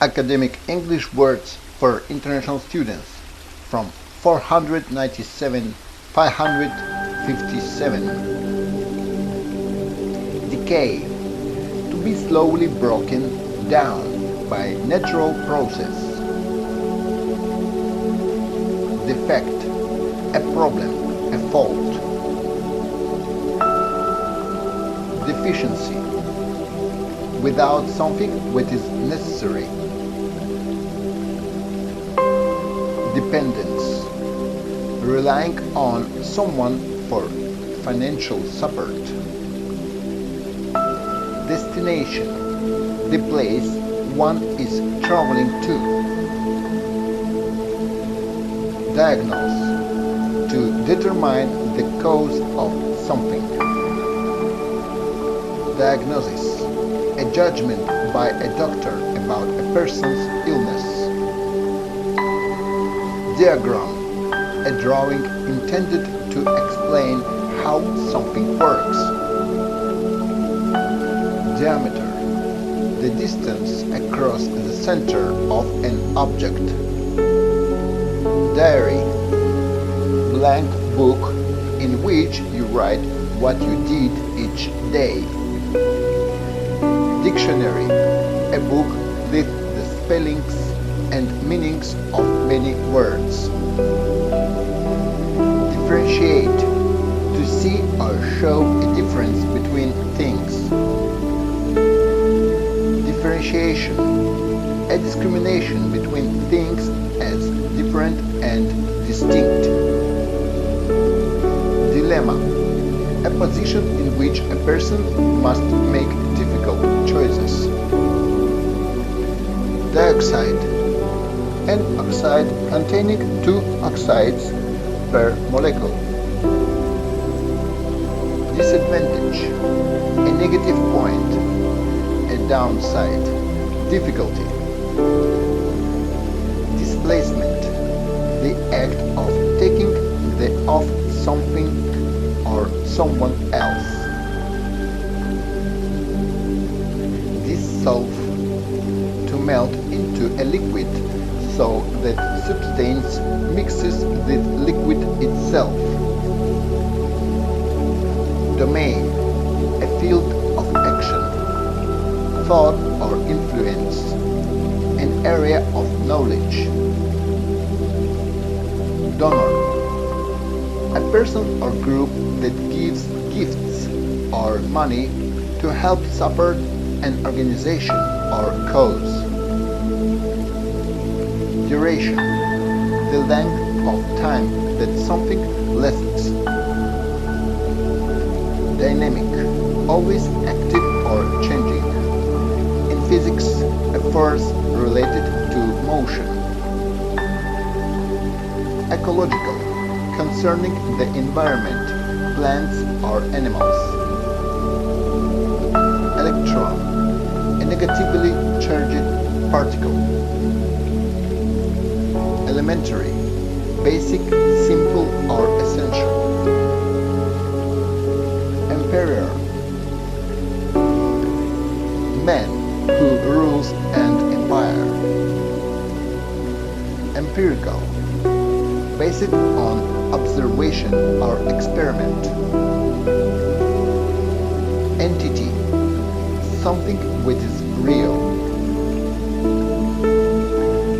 Academic English words for international students from 497 557. Decay, to be slowly broken down by natural process. Defect, a problem, a fault. Deficiency, without something what is necessary. Dependence, relying on someone for financial support. Destination, the place one is traveling to. Diagnose, to determine the cause of something. Diagnosis, a judgment by a doctor about a person's illness. Diagram, a drawing intended to explain how something works. Diameter, the distance across the center of an object. Diary, blank book in which you write what you did each day. Dictionary, a book with the spellings and meanings of many words. Differentiate, to see or show a difference between things. Differentiation, a discrimination between things as different and distinct. Dilemma, a position in which a person must make difficult choices. Dioxide, an oxide containing two oxides per molecule. Disadvantage, a negative point, a downside, difficulty. Displacement, the act of taking the off something or someone else. Dissolve, to melt into a liquid so that substance mixes with liquid itself. Domain, a field of action, thought or influence, an area of knowledge. Donor, a person or group that gives gifts or money to help support an organization or cause. Duration, the length of time that something lasts. Dynamic, always active or changing. In physics, a force related to motion. Ecological, concerning the environment, plants or animals. Electron, a negatively charged particle. Elementary, basic, simple or essential. Emperor, man who rules an empire. Empirical, based on observation or experiment. Entity, something which is real.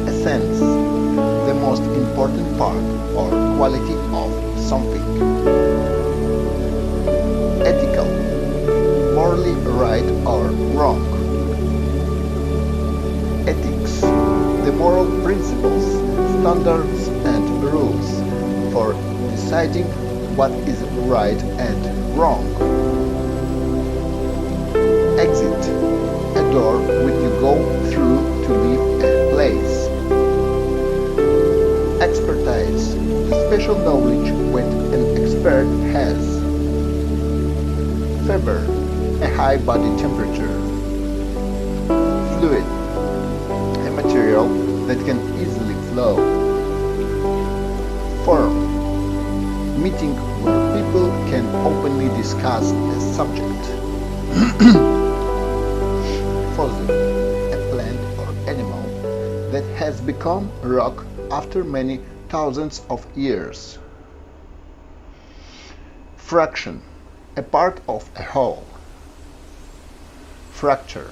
Essence, the most important part or quality of something. Ethical, morally right or wrong. Ethics, the moral principles, standards and rules for deciding what is right and wrong. Exit, a door which you go through to leave a place. Expertise, the special knowledge what an expert has. Fever, a high body temperature. Fluid, a material that can easily flow. Forum, meeting where people can openly discuss a subject. Fossil, a plant or animal has become rock after many thousands of years. Fraction, a part of a whole. Fracture,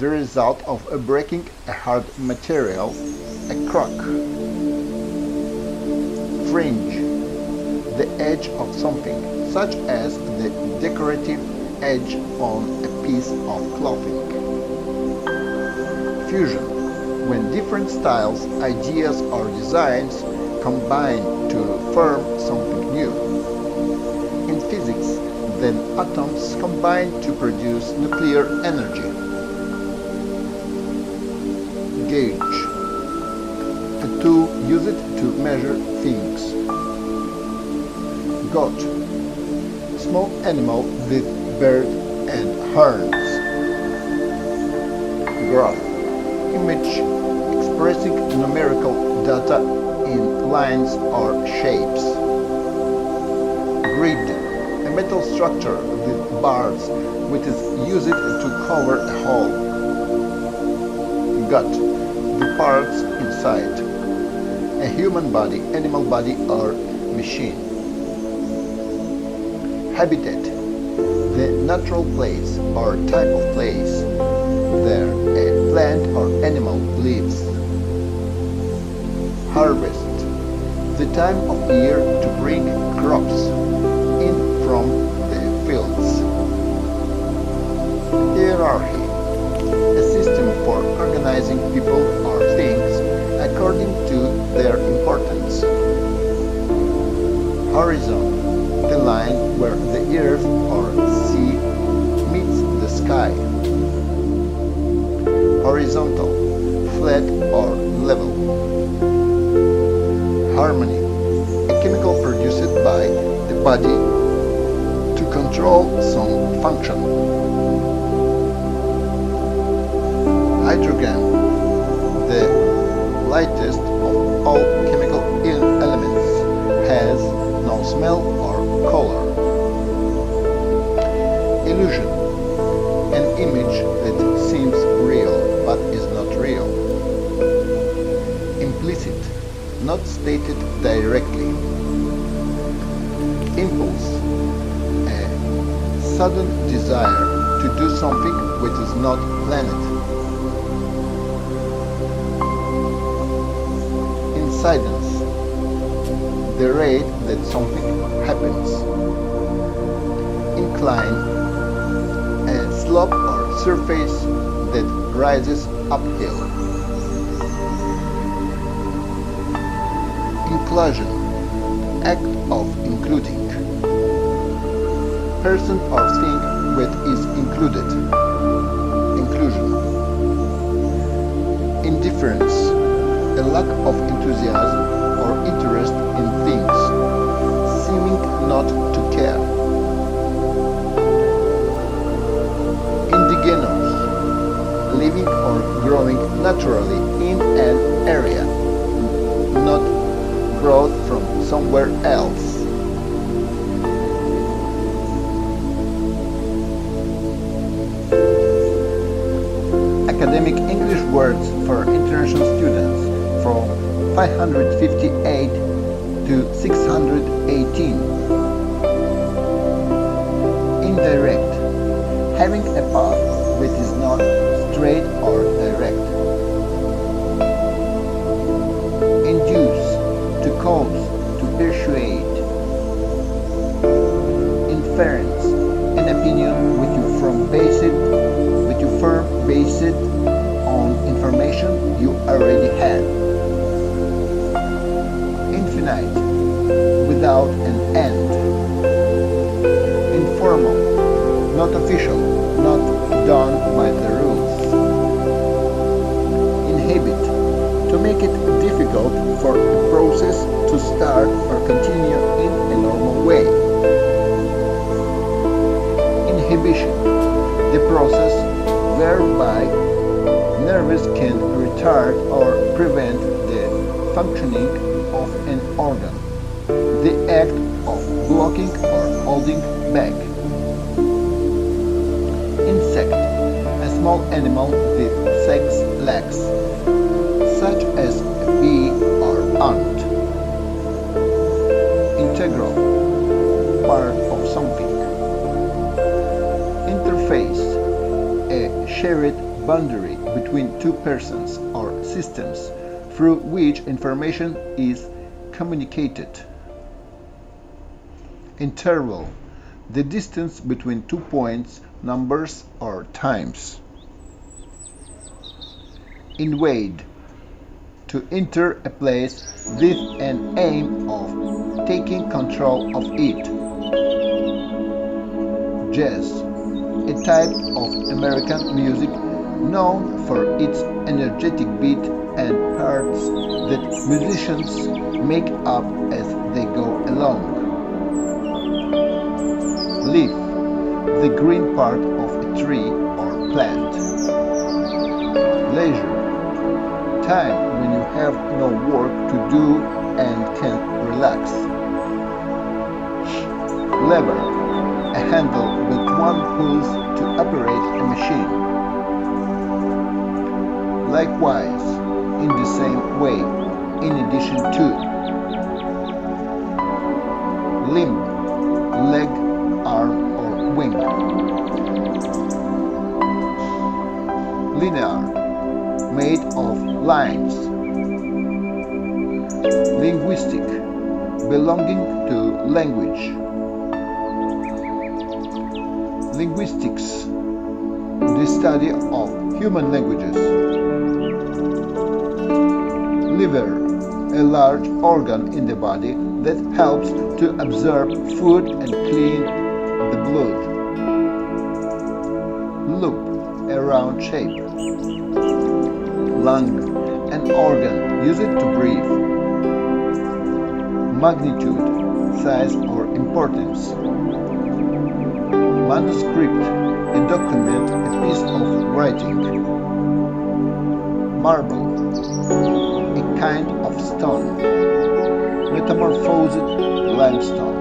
the result of breaking a hard material, a crack. Fringe, the edge of something, such as the decorative edge on a piece of clothing. Fusion, when different styles, ideas or designs combine to form something new. In physics, then atoms combine to produce nuclear energy. Gauge, a tool used to measure things. Goat, small animal with beard and horns. Graph, image expressing numerical data in lines or shapes. Grid, a metal structure with bars which is used to cover a hole. Gut, the parts inside. A human body, animal body or machine. Habitat, the natural place or type of place where a plant or animal lives. Harvest, the time of year to bring crops in from the fields. Hierarchy, a system for organizing people or things according to their importance. Horizon, the line where the earth or sea meets the sky. Horizontal, flat or level. Harmony, a chemical produced by the body to control some function. Hydrogen, the lightest of all chemical elements, has no smell or color. Illusion, an image that seems real but is not real. Implicit, not stated directly. Impulse, a sudden desire to do something which is not planned. Incidence, the rate that something happens. Incline, a slope or surface that rises uphill. Inclusion, act of including. Person or thing that is included. Inclusion. Indifference, a lack of enthusiasm or interest in things, seeming not to care. Indigenous, living or growing naturally in an area, not brought from somewhere else. Academic English words for international students from 558 to 618. Indirect, having a path which is not straight or direct. Induce, to cause, to persuade. Inference, an opinion which you firm based on information you already had. Infinite, without an end. Informal, not official, not done by the rules. Inhibit, to make it difficult for the process to start or continue in a normal way. Inhibition, the process whereby nerves can retard or prevent the functioning of an organ, the act of blocking or holding back. Insect, a small animal with 6 legs, such as something. Interface, a shared boundary between two persons or systems through which information is communicated. Interval, the distance between 2 points, numbers, or times. Invade, to enter a place with an aim of taking control of it. Jazz, a type of American music known for its energetic beat and parts that musicians make up as they go along. Leaf, the green part of a tree or plant. Leisure, time when you have no work to do and can relax. Lever, a handle that one pulls to operate a machine. Likewise, in the same way, in addition to. Limb, leg, arm, or wing. Linear, made of lines. Linguistic, belonging to language. Linguistics, the study of human languages. Liver, a large organ in the body that helps to absorb food and clean the blood. Loop, a round shape. Lung, an organ used to breathe. Magnitude, size or importance. Manuscript, a document, a piece of writing. Marble, a kind of stone. Metamorphosed limestone.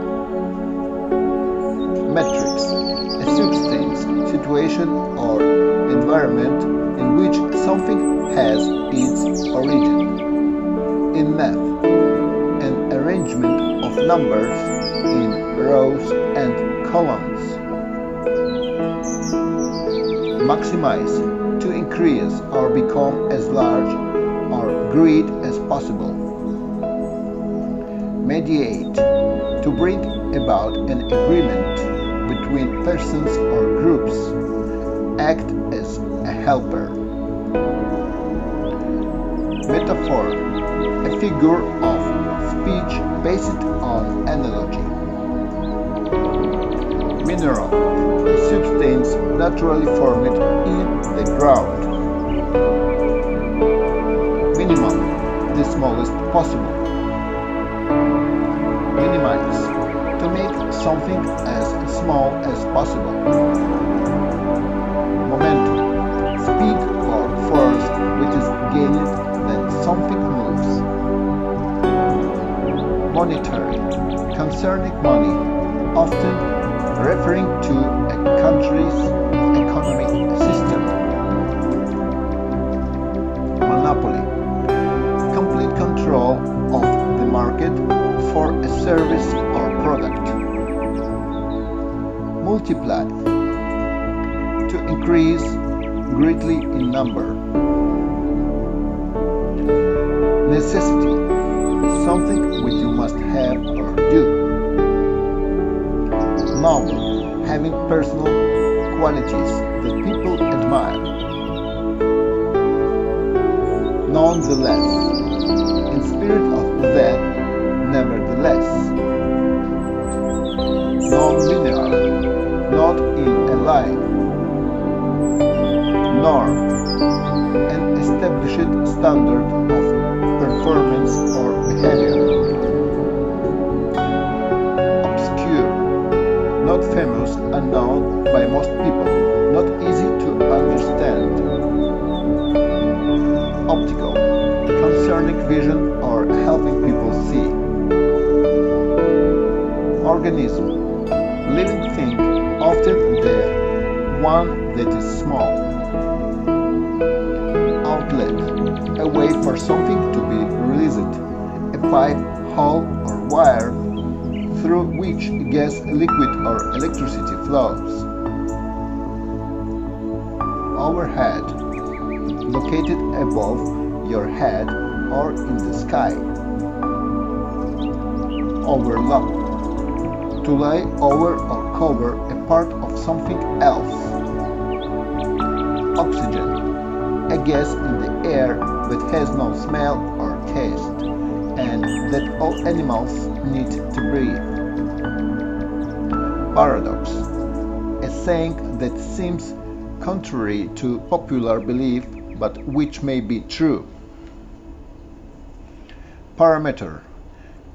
Matrix, a substance, situation or environment in which something has its origin. In math, an arrangement of numbers in rows and columns. Maximize, to increase or become as large or great as possible. Mediate, to bring about an agreement between persons or groups. Act as a helper. Metaphor, a figure of speech based on analogy. Mineral, a substance naturally formed in the ground. Minimum, the smallest possible. Minimize, to make something as small as possible. Momentum, speed or force which is gained when something moves. Monetary, concerning money, often referring to a country's economic system. Monopoly, complete control of the market for a service or product. Multiply, to increase greatly in number. Necessity, something which you must have or do. Noble, having personal qualities that people admire. Nonetheless, in spirit of that, nevertheless. Non-linear, not in a line. Norm, an established standard of performance or behavior. Obscure, not famous, unknown by most people, not easy to understand. Optical, concerning vision or helping people see. Organism, living thing, often the one that is small. Outlet, a way for something to be released, a pipe, hole or wire through which which gas, liquid, or electricity flows. Overhead, located above your head or in the sky. Overlap, to lie over or cover a part of something else. Oxygen, a gas in the air that has no smell or taste, and that all animals need to breathe. Paradox, a saying that seems contrary to popular belief but which may be true. Parameter,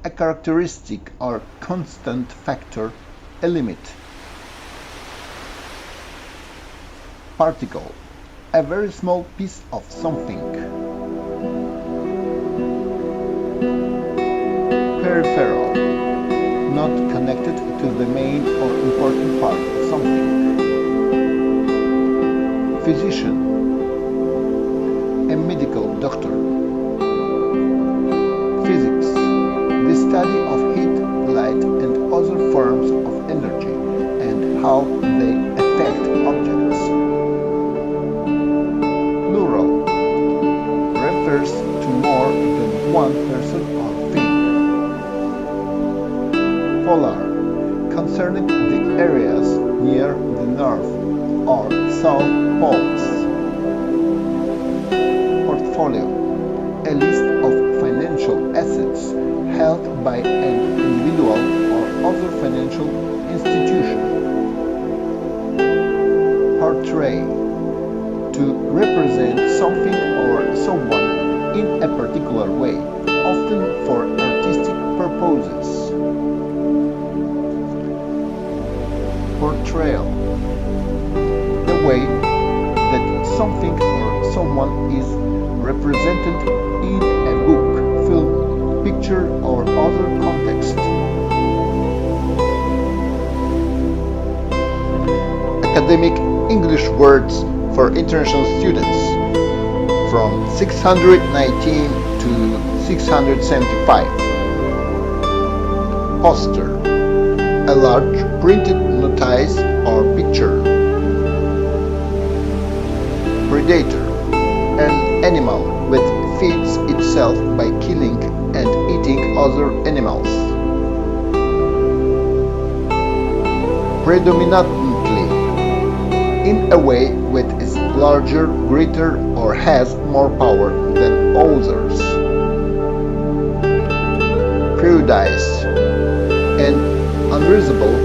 a characteristic or constant factor, a limit. Particle, a very small piece of something. Peripheral, not connected to the main or important part of something. Physician, a medical doctor. Physics, the study of heat, light, and other forms of energy and how they affect objects. Plural, refers to more than one person or thing. Polar, concerning the areas near the north or south poles. Portfolio, a list of financial assets held by an individual or other financial institution. Portray, to represent something or someone in a particular way, often for artistic purposes. Portrayal, the way that something or someone is represented in a book, film, picture, or other context. Academic English words for international students from 619 to 675. Poster, a large printed notice or picture. Predator, an animal that feeds itself by killing and eating other animals. Predominantly, in a way that is larger, greater, or has more power than others. Prejudice, an unreasonable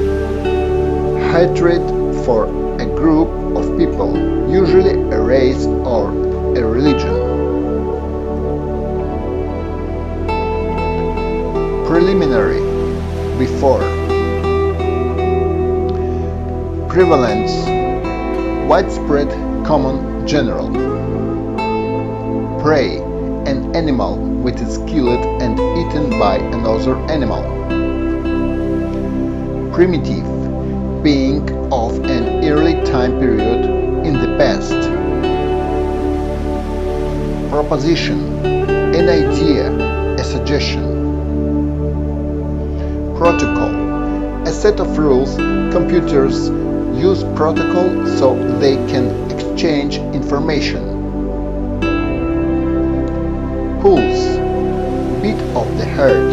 hatred for a group of people, usually a race or a religion. Preliminary, before. Prevalence, widespread, common, general. Prey, an animal that is killed and eaten by another animal. Primitive, being of an early time period in the past. Proposition, an idea, a suggestion. Protocol, a set of rules. Computers use protocol so they can exchange information. Pulse, beat of the heart.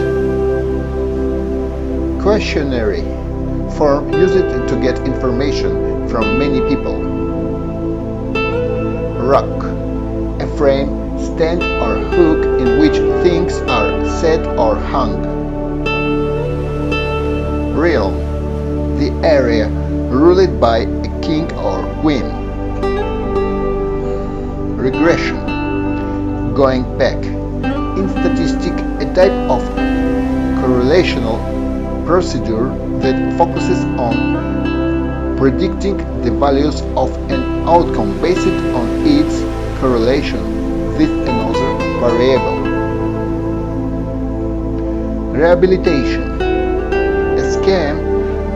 Questionary, form used to get information from many people. Rock, a frame, stand or hook in which things are set or hung. Realm, the area ruled by a king or queen. Regression, going back. In statistics, a type of correlational procedure that focuses on predicting the values of an outcome based on its correlation with another variable. Rehabilitation, a scheme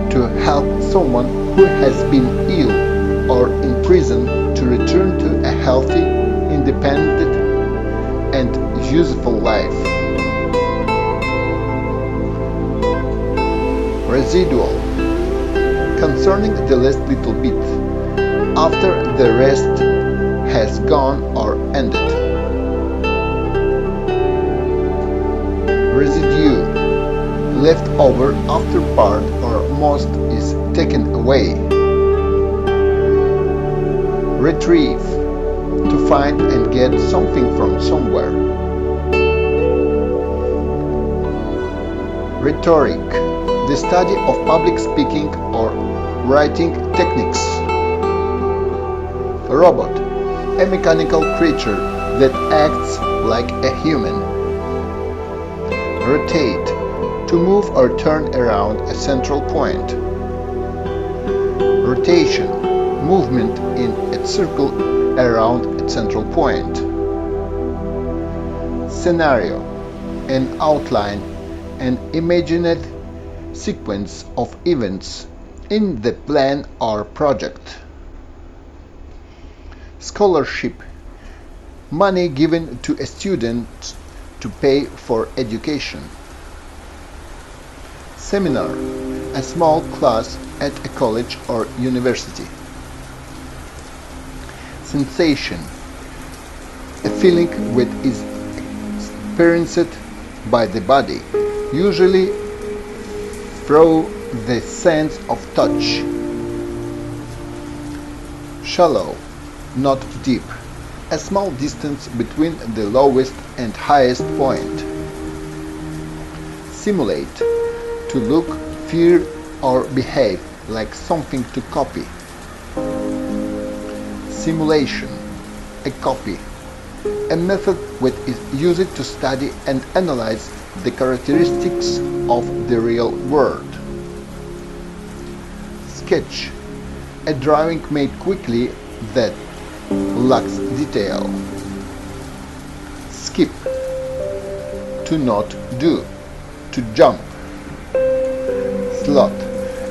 to help someone who has been ill or in prison to return to a healthy, independent, and useful life. Residual, concerning the last little bit, after the rest has gone or ended. Residue, left over after part or most is taken away. Retrieve, to find and get something from somewhere. Rhetoric, the study of public speaking or writing techniques. Robot, a mechanical creature that acts like a human. Rotate, to move or turn around a central point. Rotation, movement in a circle around a central point. Scenario, an outline, an imagined sequence of events in the plan or project. Scholarship, money given to a student to pay for education. Seminar, a small class at a college or university. Sensation, a feeling which is experienced by the body, usually through the sense of touch. Shallow, not deep, a small distance between the lowest and highest point. Simulate, to look, feel or behave like something to copy. Simulation, a copy, a method which is used to study and analyze the characteristics of the real world. Sketch, a drawing made quickly that lacks detail. Skip, to not do, to jump. Slot,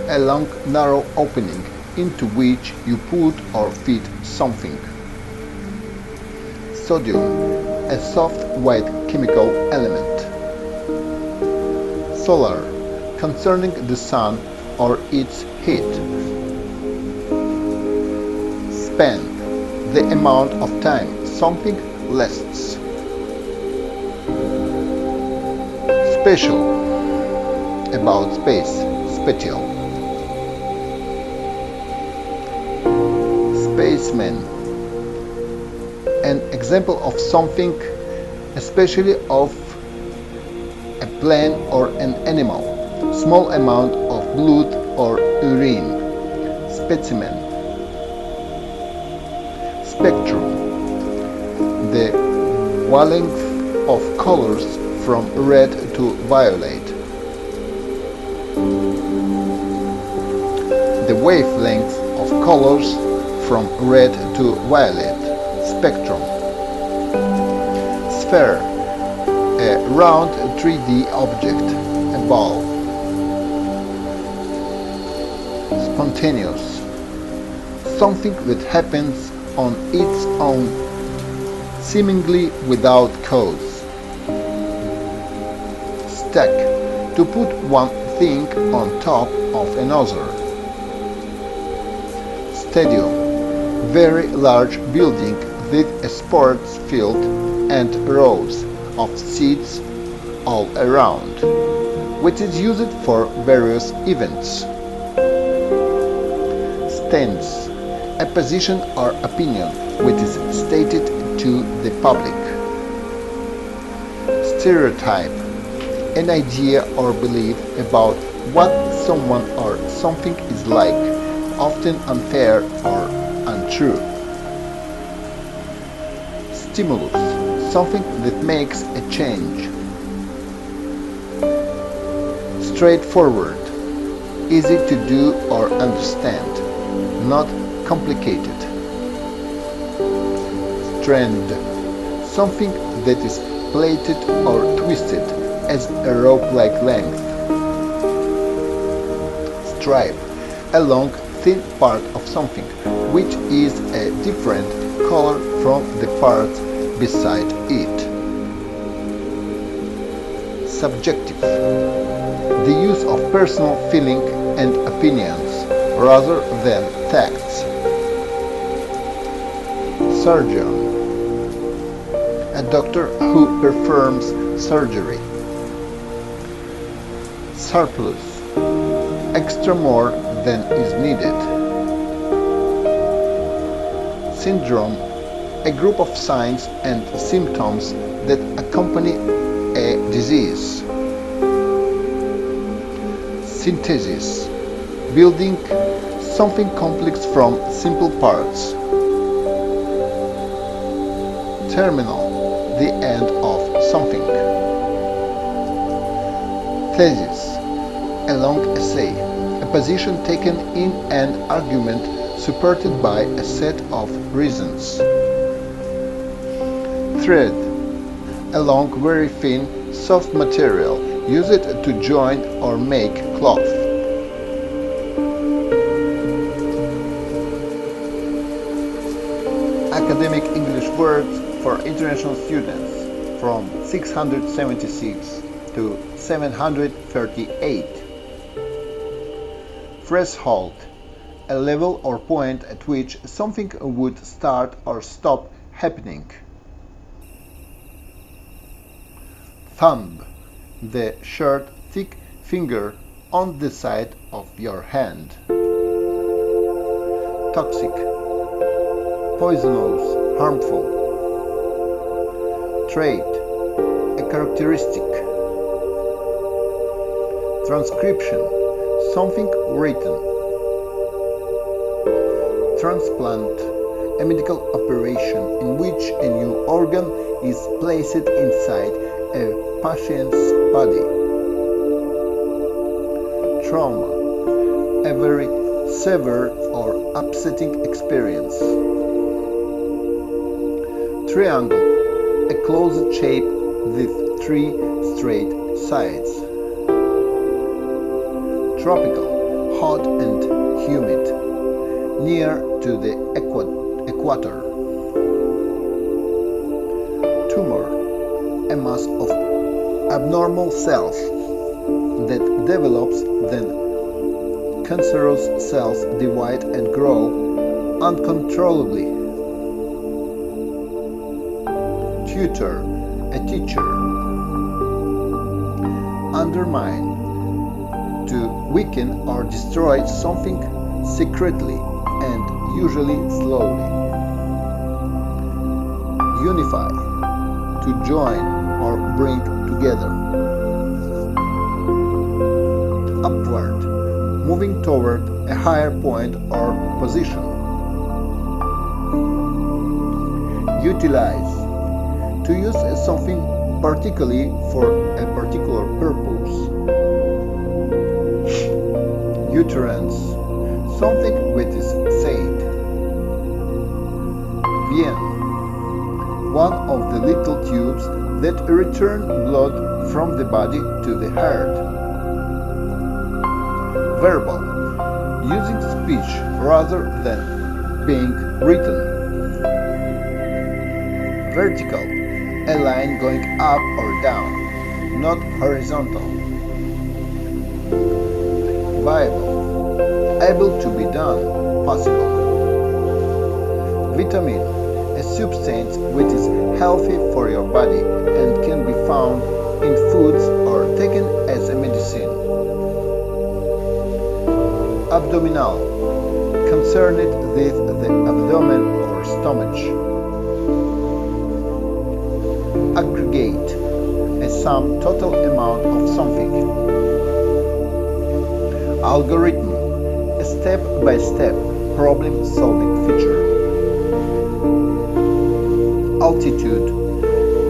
a long narrow opening into which you put or fit something. Sodium, a soft white chemical element. Solar, concerning the sun or its heat. Span, the amount of time something lasts. Special, about space, special. Spaceman, an example of something, especially of a plant or an animal. Small amount of blood or urine. Specimen. Spectrum, the wavelength of colors from red to violet. The wavelength of colors from red to violet. Spectrum. Sphere, a round 3D object, a ball. Spontaneous, something that happens on its own, seemingly without cause. Stack, to put one thing on top of another. Stadium, very large building with a sports field and rows of seats all around, which is used for various events. Stance, a position or opinion which is stated to the public. Stereotype, an idea or belief about what someone or something is like, often unfair or untrue. Stimulus, something that makes a change. Straightforward, easy to do or understand, not complicated. Strand, something that is plaited or twisted as a rope-like length. Stripe, a long, thin part of something, which is a different color from the parts beside it. Subjective, the use of personal feeling and opinions rather than facts. Surgeon, a doctor who performs surgery. Surplus, extra more than is needed. Syndrome, a group of signs and symptoms that accompany a disease. Synthesis, building something complex from simple parts. Terminal, the end of something. Thesis, a long essay, a position taken in an argument supported by a set of reasons. Thread, a long, very thin, soft material used to join or make cloth. Academic English words for international students from 676 to 738. Threshold, a level or point at which something would start or stop happening. Thumb, the short, thick finger on the side of your hand. Toxic, poisonous, harmful. Trait, a characteristic. Transcription, something written. Transplant, a medical operation in which a new organ is placed inside a patient's body. Trauma, a very severe or upsetting experience. Triangle, a closed shape with three straight sides. Tropical, hot and humid, near to the equator. Tumor, a mass of abnormal cells that develops then cancerous cells divide and grow uncontrollably. Tutor, a teacher. Undermine, to weaken or destroy something secretly and usually slowly. Unify, to join or bring together. Upward, moving toward a higher point or position. Utilize, to use something particularly for a particular purpose. Utterance, something which is said. Vein, one of the little tubes that return blood from the body to the heart. Verbal, using speech rather than being written. Vertical, a line going up or down, not horizontal. Viable, able to be done, possible. Vitamin, a substance which is healthy for your body and can be found in foods or taken as a medicine. Abdominal, concerned with the abdomen or stomach. Aggregate, a sum total amount of something. Algorithm, a step-by-step problem-solving feature. Altitude,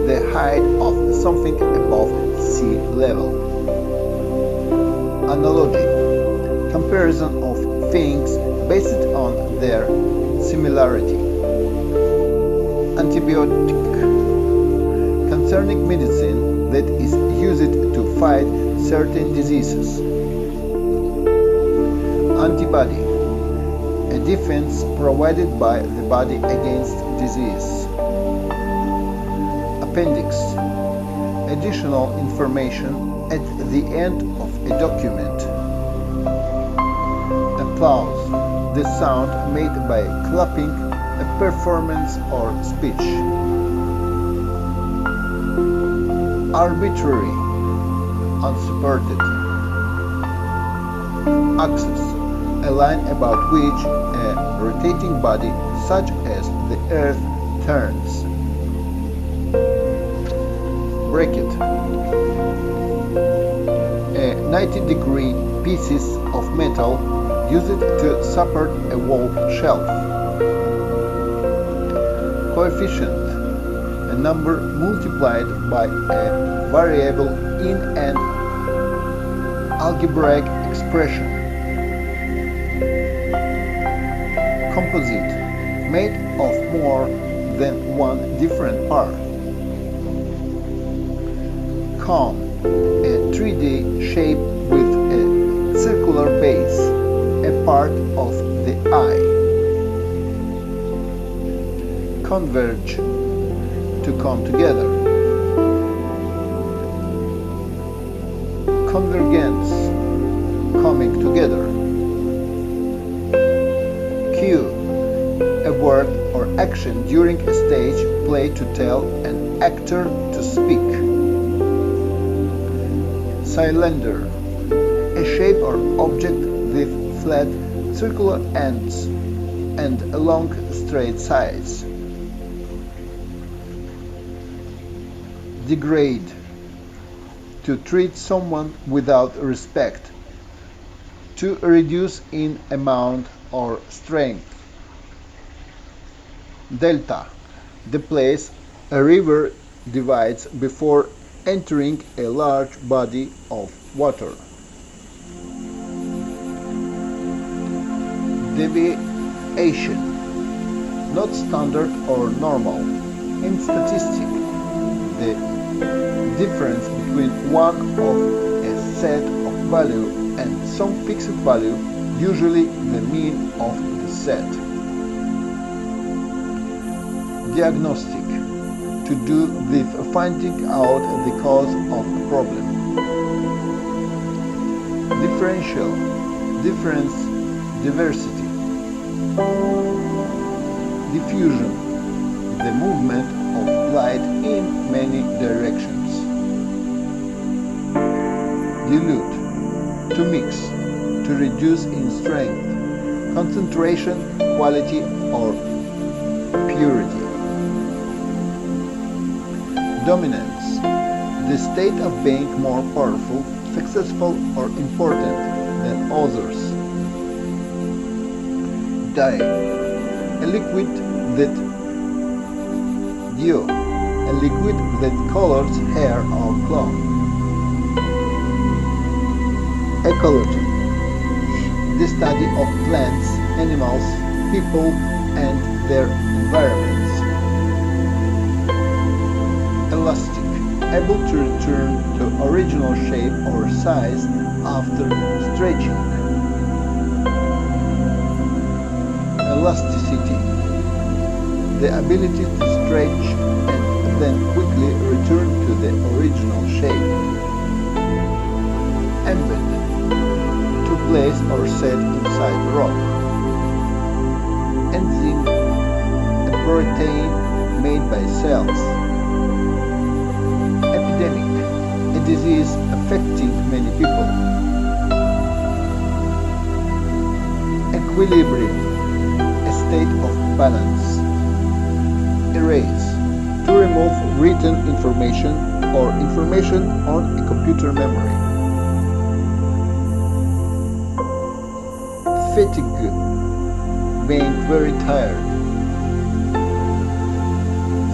the height of something above sea level. Analogy, comparison of things based on their similarity. Antibiotic, concerning medicine that is used to fight certain diseases. Antibody, a defense provided by the body against disease. Appendix, additional information at the end of a document. Applause, the sound made by clapping a performance or speech. Arbitrary, unsupported. Axis, a line about which a rotating body such as the Earth turns. Bracket, a 90-degree pieces of metal used to support a wall shelf. Coefficient, a number multiplied by a variable in an algebraic expression. Composite, made of more than one different part. Cone, a 3D shape with a circular base, a part of the eye. Converge, to come together. Convergence, coming together. Cue, a word or action during a stage play to tell an actor to speak. Cylinder, a shape or object with flat circular ends and a long straight sides. Degrade, to treat someone without respect, to reduce in amount or strength. Delta, the place a river divides before entering a large body of water. Deviation, not standard or normal. In statistics, the difference between one of a set of value and some fixed value, usually the mean of the set. Diagnostic, to do with finding out the cause of a problem. Differential, difference, diversity. Diffusion, the movement of light in many directions. Dilute, to mix, to reduce in strength, concentration, quality, or purity. Dominance, the state of being more powerful, successful, or important than others. Dye, a liquid that a liquid that colors hair or cloth. Ecology, the study of plants, animals, people, and their environments. Elastic, able to return to original shape or size after stretching. Elasticity, the ability to stretch and then quickly return to the original shape. Embed, to place or set inside rock. Enzyme, a protein made by cells. Epidemic, a disease affecting many people. Equilibrium, a state of balance. Erase, to remove written information or information on a computer memory. Fatigue, being very tired.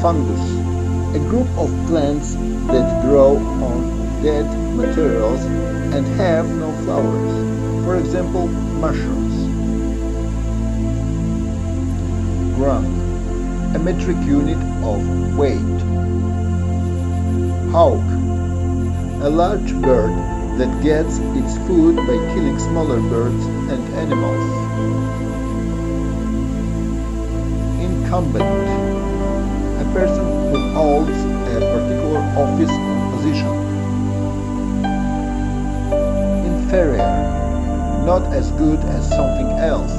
Fungus, a group of plants that grow on dead materials and have no flowers, for example, mushrooms. Gram, a metric unit of weight. Hawk, a large bird that gets its food by killing smaller birds and animals. Incumbent, a person who holds a particular office or position. superior, not as good as something else.